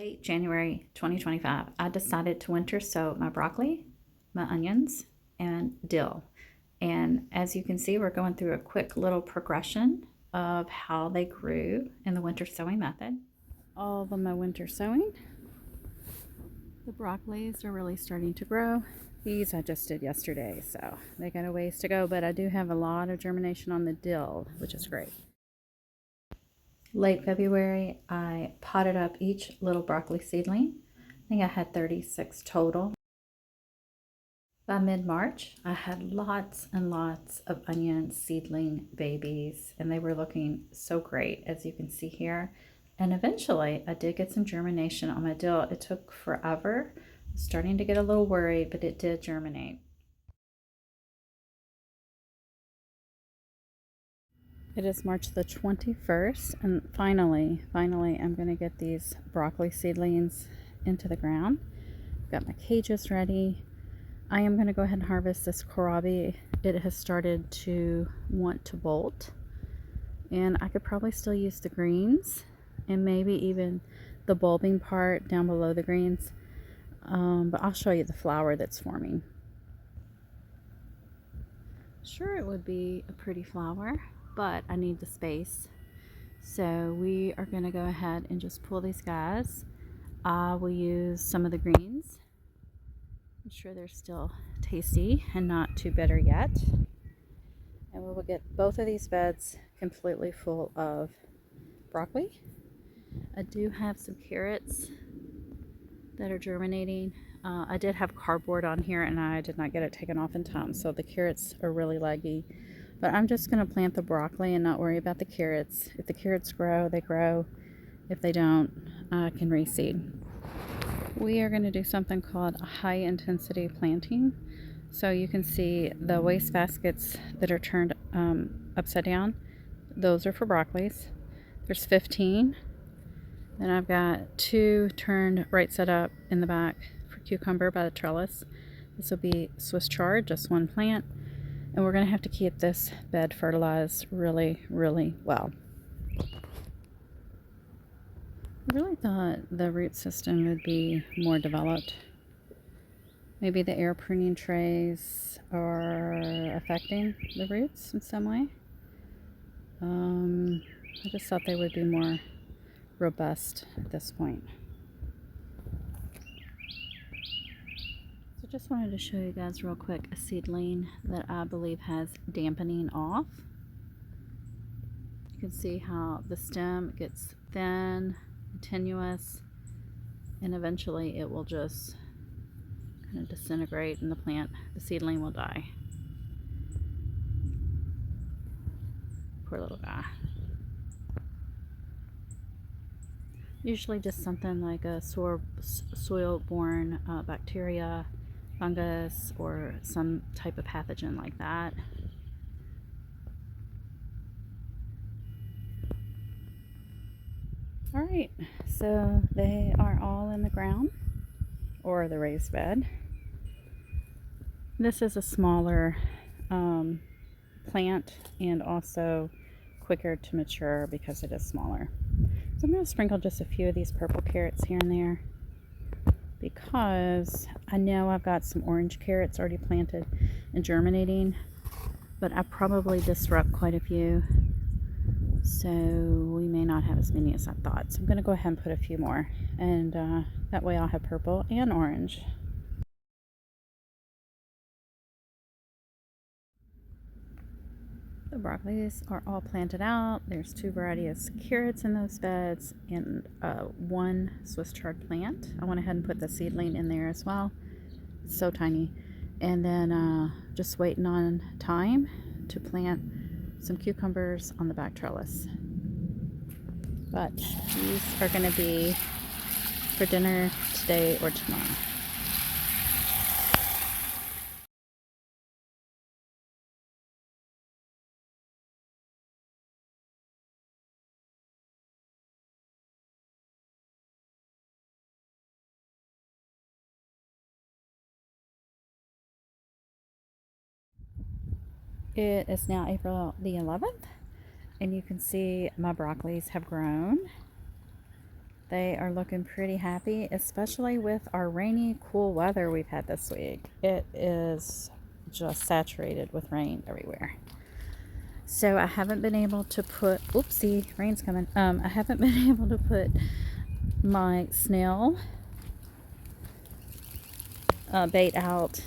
Late January 2025, I decided to winter sow my broccoli, my onions, and dill. And as you can see, we're going through a quick little progression of how they grew in the winter sowing method. All of my winter sowing. The broccolis are really starting to grow. These I just did yesterday, so they got a ways to go, but I do have a lot of germination on the dill, which is great. Late February, I potted up each little broccoli seedling. I think I had 36 total. By mid-March, I had lots and lots of onion seedling babies, and they were looking so great, as you can see here. And eventually, I did get some germination on my dill. It took forever. I was starting to get a little worried, but it did germinate. It is March the 21st, and finally, I'm going to get these broccoli seedlings into the ground. I've got my cages ready. I am going to go ahead and harvest this kohlrabi. It has started to want to bolt, and I could probably still use the greens and maybe even the bulbing part down below the greens, but I'll show you the flower that's forming. Sure, it would be a pretty flower, but I need the space. So we are going to go ahead and just pull these guys. I will use some of the greens. I'm sure they're still tasty and not too bitter yet. And we will get both of these beds completely full of broccoli. I do have some carrots that are germinating. I did have cardboard on here and I did not get it taken off in time, so the carrots are really leggy. But I'm just going to plant the broccoli and not worry about the carrots. If the carrots grow, they grow. If they don't, I can reseed. We are going to do something called high intensity planting. So you can see the waste baskets that are turned upside down. Those are for broccolis. There's 15. Then I've got 2 turned right side up in the back for cucumber by the trellis. This will be Swiss chard, just one plant. And we're going to have to keep this bed fertilized really, really well. I really thought the root system would be more developed. Maybe the air pruning trays are affecting the roots in some way. I just thought they would be more robust at this point. So just wanted to show you guys real quick a seedling that I believe has dampening off. You can see how the stem gets thin, tenuous, and eventually it will just kind of disintegrate and the seedling will die. Poor little guy. Usually just something like a soil-borne bacteria, fungus, or some type of pathogen like that. Alright, so they are all in the ground, or the raised bed. This is a smaller plant and also quicker to mature because it is smaller. So I'm going to sprinkle just a few of these purple carrots here and there because I know I've got some orange carrots already planted and germinating, but I probably disrupt quite a few, so we may not have as many as I thought. So I'm going to go ahead and put a few more, and that way I'll have purple and orange. The broccolis are all planted out. There's 2 varieties of carrots in those beds and 1 Swiss chard plant. I went ahead and put the seedling in there as well. It's so tiny. And then just waiting on time to plant some cucumbers on the back trellis. But these are going to be for dinner today or tomorrow. It is now April the 11th, and you can see my broccolis have grown. They are looking pretty happy, especially with our rainy, cool weather we've had this week. It is just saturated with rain everywhere. So I haven't been able to put, oopsie, rain's coming. I haven't been able to put my snail bait out,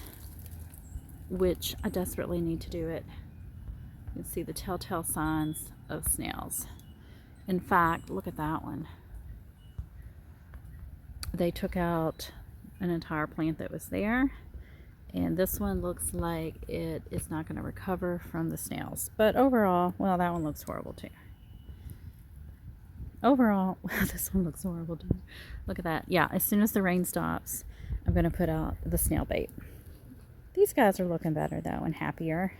which I desperately need to do it. You can see the telltale signs of snails. In fact, look at that one. They took out an entire plant that was there, and this one looks like it is not going to recover from the snails. But overall, well, that one looks horrible too. Overall, this one looks horrible too. Look at that. Yeah, as soon as the rain stops, I'm going to put out the snail bait. These guys are looking better though and happier.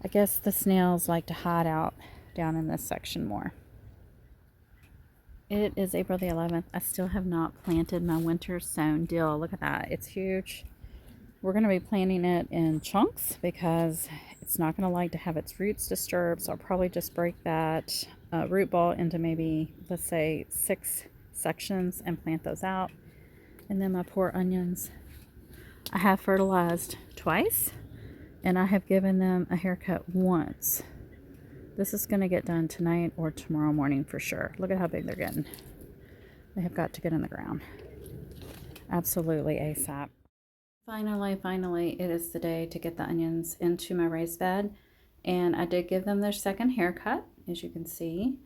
I guess the snails like to hide out down in this section more. It is April the 11th. I still have not planted my winter sown dill. Look at that. It's huge. We're going to be planting it in chunks because it's not going to like to have its roots disturbed. So I'll probably just break that root ball into maybe, let's say, 6 sections and plant those out. And then my poor onions, I have fertilized twice and I have given them a haircut once. This is going to get done tonight or tomorrow morning for sure. Look at how big they're getting. They have got to get in the ground. Absolutely ASAP. Finally, it is the day to get the onions into my raised bed. And I did give them their second haircut, as you can see.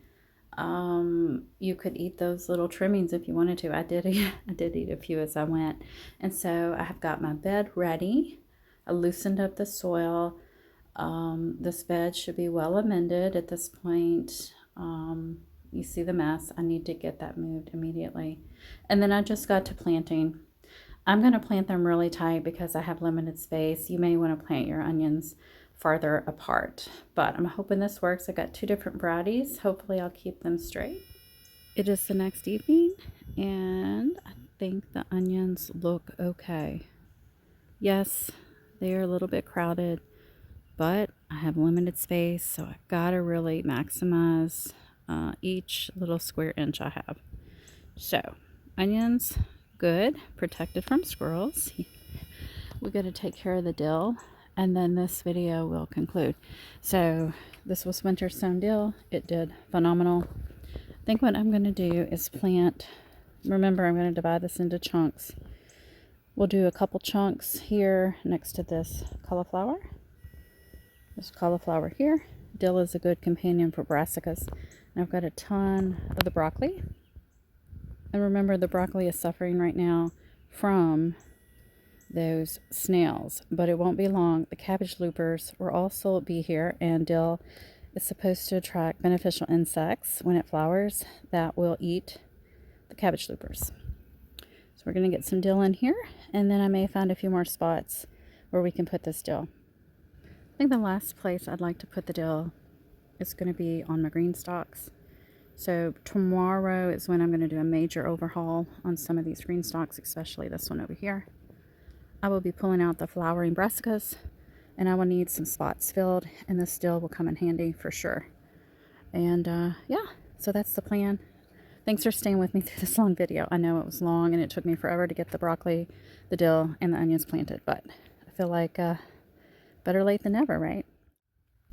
You could eat those little trimmings if you wanted to. I did eat a few as I went. And so I have got my bed ready. I loosened up the soil. This bed should be well amended at this point. You see the mess. I need to get that moved immediately. And then I just got to planting. I'm going to plant them really tight because I have limited space. You may want to plant your onions farther apart, but I'm hoping this works. I got 2 different varieties. Hopefully I'll keep them straight. It is the next evening and I think the onions look okay. Yes, they are a little bit crowded, but I have limited space, so I've got to really maximize each little square inch I have. So onions, good, protected from squirrels. We got to take care of the dill, and then this video will conclude. So this was winter sown dill. It did phenomenal. I think what I'm going to do is plant, remember I'm going to divide this into chunks. We'll do a couple chunks here next to this cauliflower. There's cauliflower here. Dill is a good companion for brassicas. And I've got a ton of the broccoli. And remember, the broccoli is suffering right now from those snails, but it won't be long. The cabbage loopers will also be here, and dill is supposed to attract beneficial insects when it flowers that will eat the cabbage loopers. So we're going to get some dill in here, and then I may find a few more spots where we can put this dill. I think the last place I'd like to put the dill is going to be on my green stalks. So tomorrow is when I'm going to do a major overhaul on some of these green stalks, especially this one over here. I will be pulling out the flowering brassicas, and I will need some spots filled, and this dill will come in handy for sure. And yeah, so that's the plan. Thanks for staying with me through this long video. I know it was long and it took me forever to get the broccoli, the dill, and the onions planted, but I feel like better late than never, right?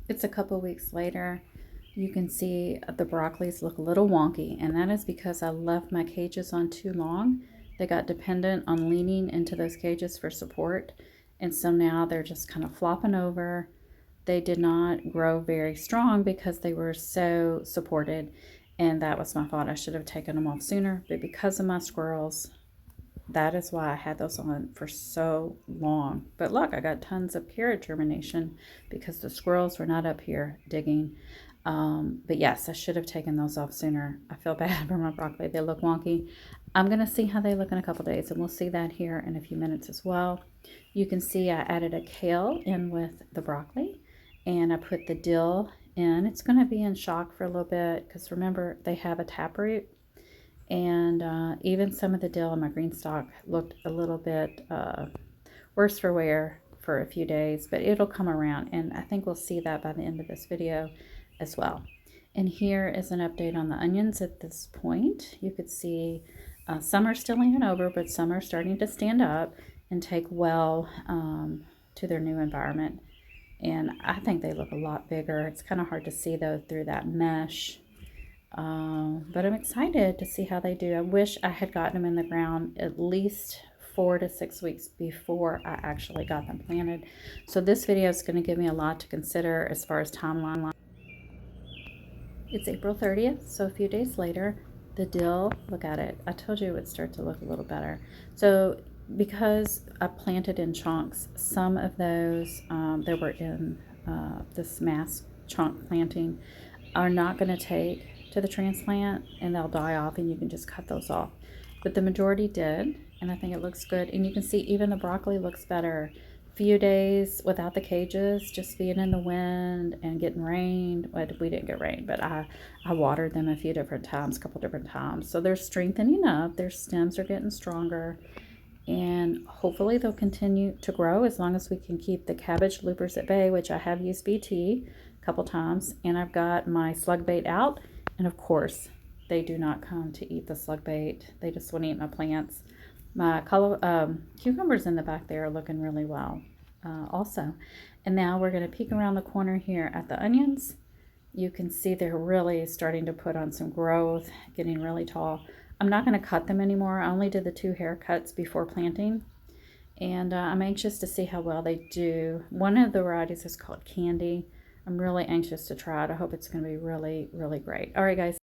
It's a couple weeks later. You can see the broccolis look a little wonky, and that is because I left my cages on too long. They got dependent on leaning into those cages for support, and so now they're just kind of flopping over. They did not grow very strong because they were so supported, and that was my fault. I should have taken them off sooner, but because of my squirrels, that is why I had those on for so long. But look, I got tons of carrot germination because the squirrels were not up here digging. But yes, I should have taken those off sooner. I feel bad for my broccoli. They look wonky. I'm going to see how they look in a couple days, and we'll see that here in a few minutes as well. You can see I added a kale in with the broccoli, and I put the dill in. It's going to be in shock for a little bit because remember, they have a taproot, and even some of the dill in my green stalk looked a little bit worse for wear for a few days, but it'll come around, and I think we'll see that by the end of this video as well. And here is an update on the onions at this point. You could see Some are still hanging over, but some are starting to stand up and take well to their new environment. And I think they look a lot bigger. It's kind of hard to see though through that mesh. But I'm excited to see how they do. I wish I had gotten them in the ground at least 4 to 6 weeks before I actually got them planted. So this video is going to give me a lot to consider as far as timeline. It's April 30th, so a few days later. The dill, look at it. I told you it would start to look a little better. So because I planted in chunks, some of those that were in this mass chunk planting are not going to take to the transplant, and they'll die off, and you can just cut those off. But the majority did, and I think it looks good. And you can see even the broccoli looks better. Few days without the cages, just being in the wind and getting rain. Well, we didn't get rain, but I watered them a few different times, a couple different times. So they're strengthening up. Their stems are getting stronger, and hopefully they'll continue to grow as long as we can keep the cabbage loopers at bay, which I have used BT a couple times, and I've got my slug bait out. And of course, they do not come to eat the slug bait. They just want to eat my plants. My cucumbers in the back there are looking really well also. And now we're going to peek around the corner here at the onions. You can see they're really starting to put on some growth, getting really tall. I'm not going to cut them anymore. I only did the 2 haircuts before planting. And I'm anxious to see how well they do. One of the varieties is called Candy. I'm really anxious to try it. I hope it's going to be really, really great. All right, guys.